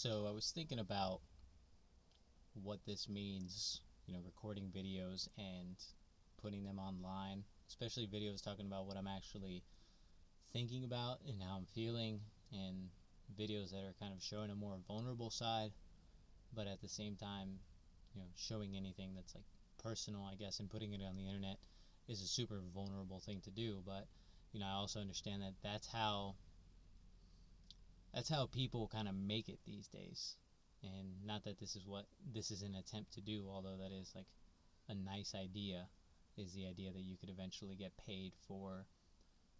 So I was thinking about what this means, recording videos and putting them online, especially videos talking about what I'm actually thinking about and how I'm feeling, and videos that are kind of showing a more vulnerable side, but at the same time, showing anything that's like personal, I guess, and putting it on the internet is a super vulnerable thing to do. But I also understand that that's how people kind of make it these days. And not that this is an attempt to do, although that is like a nice idea, is the idea that you could eventually get paid for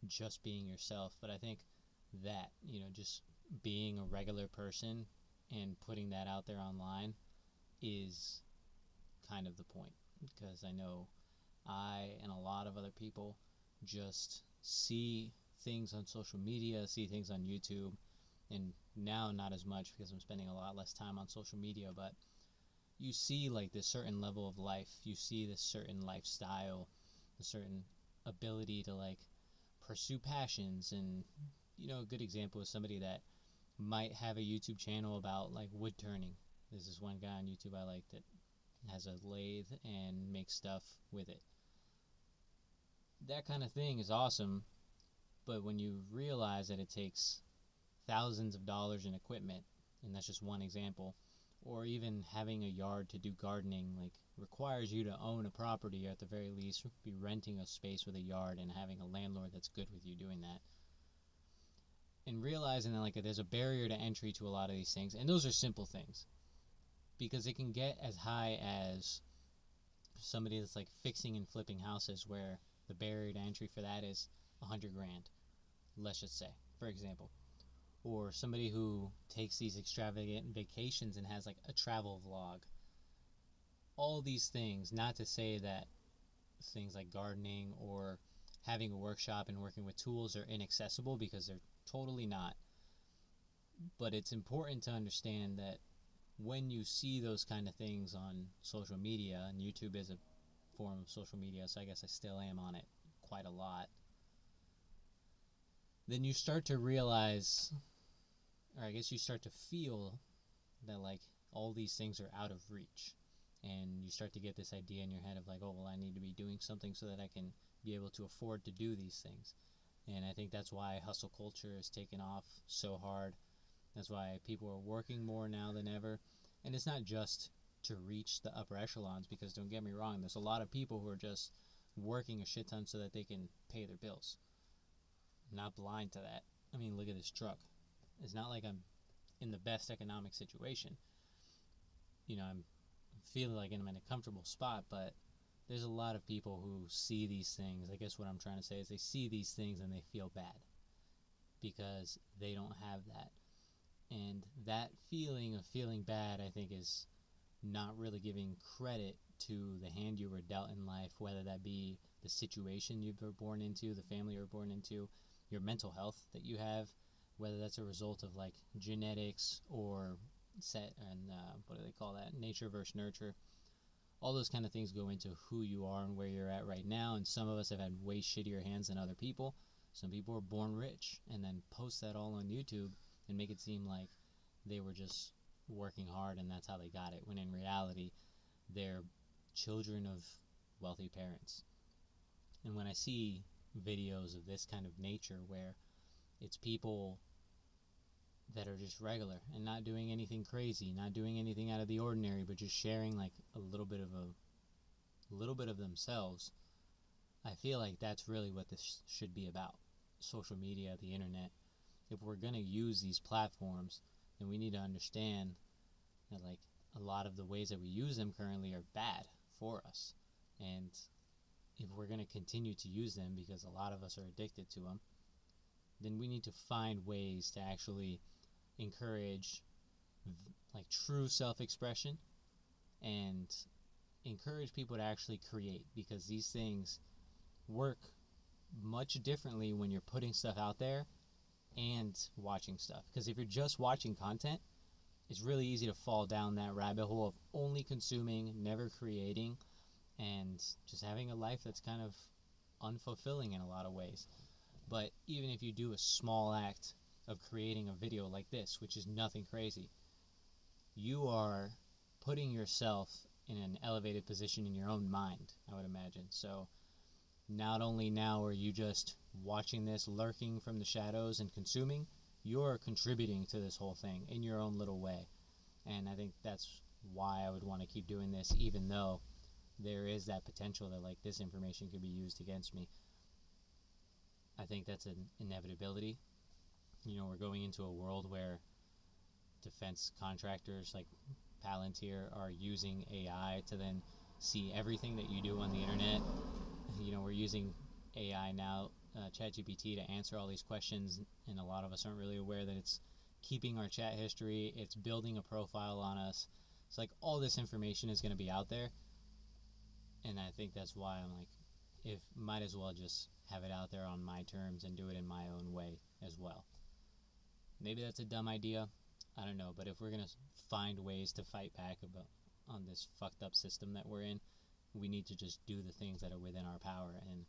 just being yourself. But I think that, just being a regular person and putting that out there online is kind of the point. Because I know I and a lot of other people just see things on social media, see things on YouTube, and now not as much because I'm spending a lot less time on social media, but you see like this certain level of life, you see this certain lifestyle, a certain ability to like pursue passions. And a good example is somebody that might have a YouTube channel about like wood turning. There's this one guy on YouTube I like that has a lathe and makes stuff with it. That kind of thing is awesome, but when you realize that it takes thousands of dollars in equipment, and that's just one example, or even having a yard to do gardening, like requires you to own a property, or at the very least be renting a space with a yard and having a landlord that's good with you doing that. And realizing that like there's a barrier to entry to a lot of these things, and those are simple things, because it can get as high as somebody that's like fixing and flipping houses, where the barrier to entry for that is 100 grand, let's just say, for example. Or somebody who takes these extravagant vacations and has like a travel vlog. All these things, not to say that things like gardening or having a workshop and working with tools are inaccessible, because they're totally not. But it's important to understand that when you see those kind of things on social media, and YouTube is a form of social media, so I guess I still am on it quite a lot, then you start to realize, or I guess you start to feel that like all these things are out of reach, and you start to get this idea in your head of like, oh well, I need to be doing something so that I can be able to afford to do these things. And I think that's why hustle culture has taken off so hard. That's why people are working more now than ever. And it's not just to reach the upper echelons, because don't get me wrong, there's a lot of people who are just working a shit ton so that they can pay their bills. I'm not blind to that. I mean, look at this truck. It's not like I'm in the best economic situation. I'm feeling like I'm in a comfortable spot, but there's a lot of people who see these things. I guess what I'm trying to say is they see these things and they feel bad because they don't have that. And that feeling of feeling bad, I think, is not really giving credit to the hand you were dealt in life, whether that be the situation you were born into, the family you were born into, your mental health that you have, whether that's a result of like genetics or set and what do they call that, nature versus nurture. All those kind of things go into who you are and where you're at right now. And some of us have had way shittier hands than other people. Some people were born rich and then post that all on YouTube and make it seem like they were just working hard and that's how they got it, when in reality they're children of wealthy parents. And when I see videos of this kind of nature, where it's people that are just regular and not doing anything crazy, not doing anything out of the ordinary, but just sharing like a little bit of themselves, I feel like that's really what this should be about. Social media, the internet. If we're going to use these platforms, then we need to understand that like a lot of the ways that we use them currently are bad for us. And if we're going to continue to use them because a lot of us are addicted to them, then we need to find ways to actually encourage like true self-expression and encourage people to actually create, because these things work much differently when you're putting stuff out there and watching stuff. Because if you're just watching content, it's really easy to fall down that rabbit hole of only consuming, never creating, and just having a life that's kind of unfulfilling in a lot of ways. But even if you do a small act of creating a video like this, which is nothing crazy, you are putting yourself in an elevated position in your own mind, I would imagine. So not only now are you just watching this, lurking from the shadows and consuming, you're contributing to this whole thing in your own little way. And I think that's why I would want to keep doing this, even though there is that potential that like this information could be used against me. I think that's an inevitability. We're going into a world where defense contractors like Palantir are using AI to then see everything that you do on the internet. We're using AI now, ChatGPT, to answer all these questions, and a lot of us aren't really aware that it's keeping our chat history, it's building a profile on us. It's like all this information is going to be out there, and I think that's why I'm like, if might as well just have it out there on my terms and do it in my own way as well. Maybe that's a dumb idea, I don't know, but if we're going to find ways to fight back on this fucked up system that we're in, we need to just do the things that are within our power. And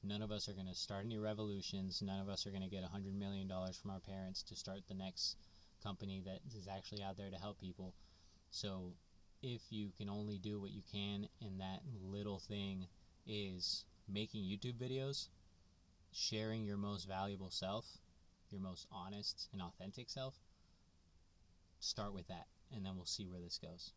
none of us are going to start any revolutions. None of us are going to get $100 million from our parents to start the next company that is actually out there to help people. So if you can only do what you can, and that little thing is making YouTube videos, sharing your most valuable self, your most honest and authentic self, start with that, and then we'll see where this goes.